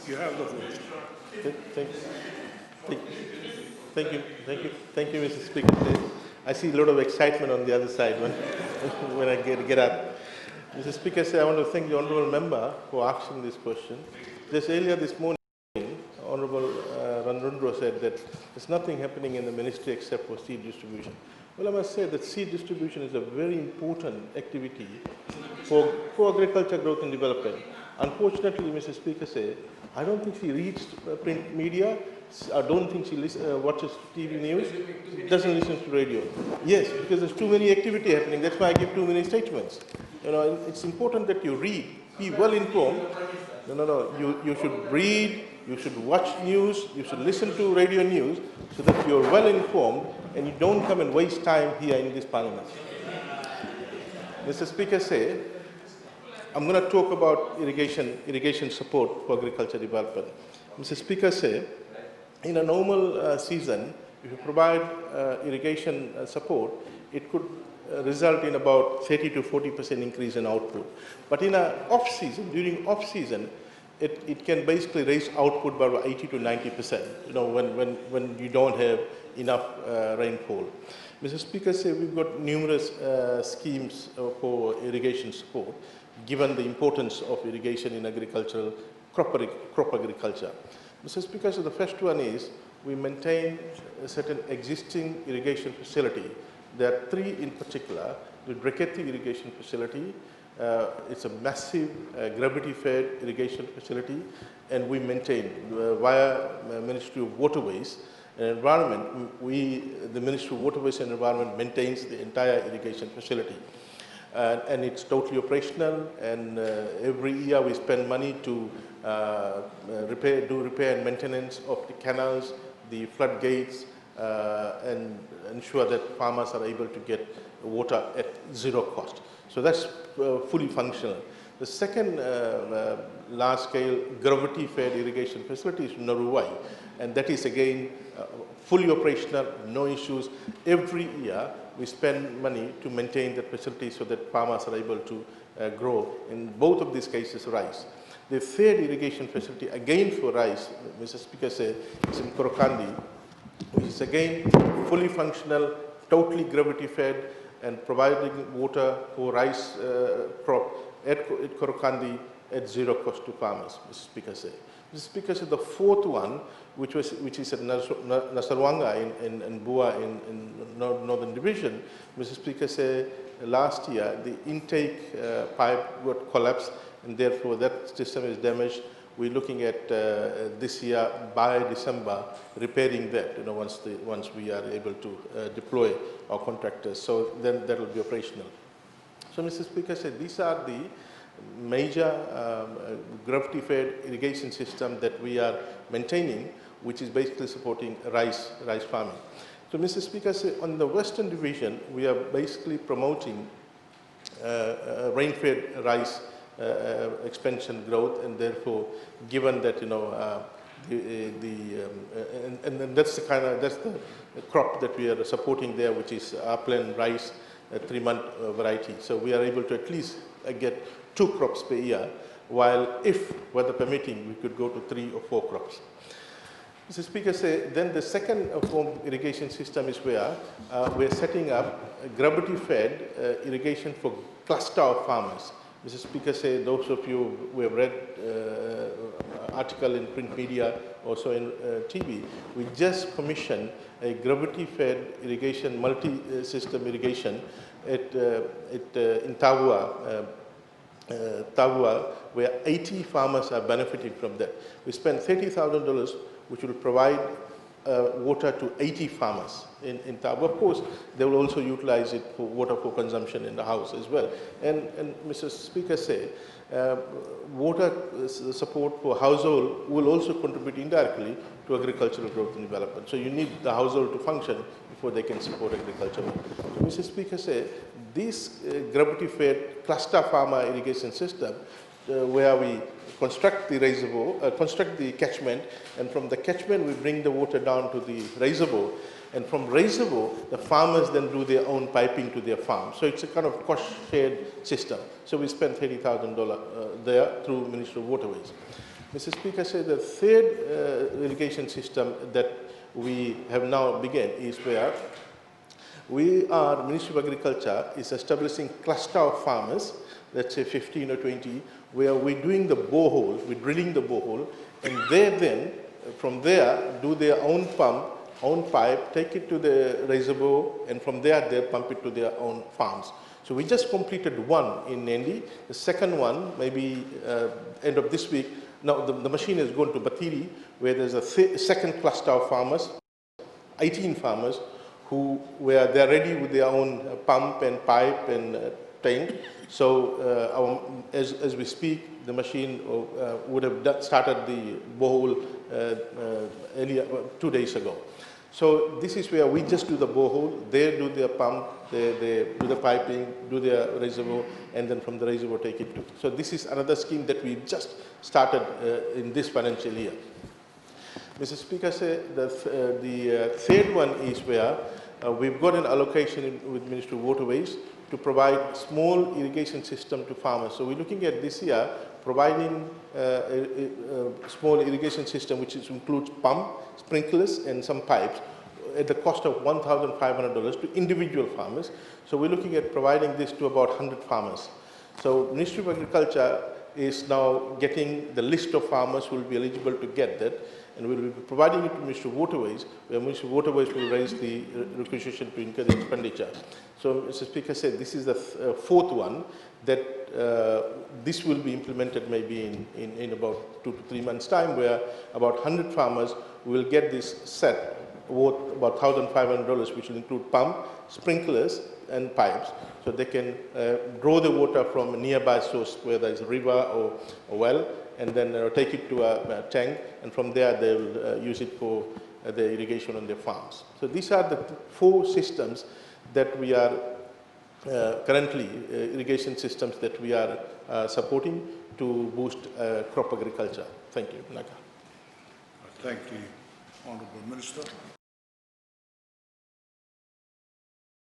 You have the floor. Thank you, Mr. Speaker. I see a lot of excitement on the other side when I get up. Mr. Speaker, I want to thank the honourable member for asking this question. Just earlier this morning, Honourable Ranrundro said that there's nothing happening in the ministry except for seed distribution. Well, I must say that seed distribution is a very important activity for agriculture growth and development. Unfortunately, Mr. Speaker, I don't think she reads print media. I don't think she watches TV news. Doesn't listen to radio. Yes, because there's too many activity happening. That's why I give too many statements. You know, it's important that you read, be well informed. You should read. You should watch news, you should listen to radio news so that you're well informed and you don't come and waste time here in this parliament. Mr. Speaker, I'm going to talk about irrigation support for agriculture development. Mr. Speaker, in a normal season, if you provide irrigation support, it could result in about 30 to 40% increase in output. But in an off-season, during off-season, it can basically raise output by about 80 to 90%, when you don't have enough rainfall. Mr. Speaker, we've got numerous schemes for irrigation support, given the importance of irrigation in agricultural, crop agriculture. Mr. Speaker, the first one is we maintain a certain existing irrigation facility. There are three in particular: the Dreketi irrigation facility. It's a massive gravity-fed irrigation facility, and we maintain via Ministry of Waterways and Environment. The Ministry of Waterways and Environment maintains the entire irrigation facility, and it's totally operational. And every year we spend money to do repair and maintenance of the canals, the floodgates, and ensure that farmers are able to get water at zero cost. So that's fully functional. The second large-scale gravity-fed irrigation facility is Naruwai, and that is again fully operational, no issues. Every year we spend money to maintain that facility so that farmers are able to grow, in both of these cases, rice. The third irrigation facility, again for rice, Mr. Speaker, is in Korokandi, which is again fully functional, totally gravity-fed, and providing water for rice crop at Korokandi at zero cost to farmers, Mr. Speaker. Mr. Speaker, the fourth one, which is at Nasarwanga in Bua in Northern Division, Mr. Speaker, last year the intake pipe got collapsed, and therefore that system is damaged. We're looking at this year, by December, repairing that, once we are able to deploy our contractors. So then that will be operational. So, Mr. Speaker, these are the major gravity-fed irrigation system that we are maintaining, which is basically supporting rice farming. So, Mr. Speaker, on the Western Division, we are basically promoting rain-fed rice expansion growth, and therefore, given that and that's the crop that we are supporting there, which is upland rice, a 3-month variety. So we are able to at least get 2 crops per year, while if weather permitting, we could go to 3 or 4 crops. Mr. Speaker, then the second form irrigation system is where we're setting up a gravity-fed irrigation for cluster of farmers. Mr. Speaker, those of you who have read article in print media, also in TV, we just commissioned a gravity-fed irrigation, multi-system irrigation in Tavua, where 80 farmers are benefiting from that. We spent $30,000, which will provide water to 80 farmers in Tavua. Of course, they will also utilize it for water for consumption in the house as well. And Mr. Speaker, water support for household will also contribute indirectly to agricultural growth and development. So you need the household to function before they can support agriculture. So Mr. Speaker, this gravity-fed cluster farmer irrigation system, where we construct the reservoir, construct the catchment, and from the catchment we bring the water down to the reservoir, and from reservoir the farmers then do their own piping to their farm. So it's a kind of cost-shared system. So we spend $30,000 there through Ministry of Waterways. Mr. Speaker, so the third irrigation system that we have now begun is where Ministry of Agriculture is establishing cluster of farmers, let's say 15 or 20, where we're doing the borehole, we're drilling the borehole, and they then, from there, do their own pump, own pipe, take it to the reservoir, and from there, they pump it to their own farms. So we just completed one in Nandi. The second one, maybe end of this week. Now the machine has gone to Batiri, where there's a second cluster of farmers, 18 farmers, they're ready with their own pump and pipe and tank. So as we speak, the machine would have started the borehole earlier, 2 days ago. So this is where we just do the borehole, they do their pump, they do the piping, do their reservoir, and then from the reservoir take it to. So this is another scheme that we just started in this financial year. Mr. Speaker, the third one is where we've got an allocation with Ministry of Waterways to provide small irrigation system to farmers. So we're looking at this year providing a small irrigation system which includes pump, sprinklers and some pipes at the cost of $1,500 to individual farmers. So we're looking at providing this to about 100 farmers. So Ministry of Agriculture is now getting the list of farmers who will be eligible to get that, and we will be providing it to Ministry of Waterways, where Ministry of Waterways will raise the requisition to incur the expenditure. So, Mr. Speaker said this is the fourth one that this will be implemented maybe in about 2 to 3 months' time, where about 100 farmers will get this set worth about $1,500, which will include pump, sprinklers, and pipes, so they can draw the water from a nearby source, whether it's a river or a well, and then take it to a tank, and from there they will use it for the irrigation on their farms. So these are the 4 systems that we are currently, irrigation systems that we are supporting to boost crop agriculture. Thank you. Naka. Thank you, Honourable Minister.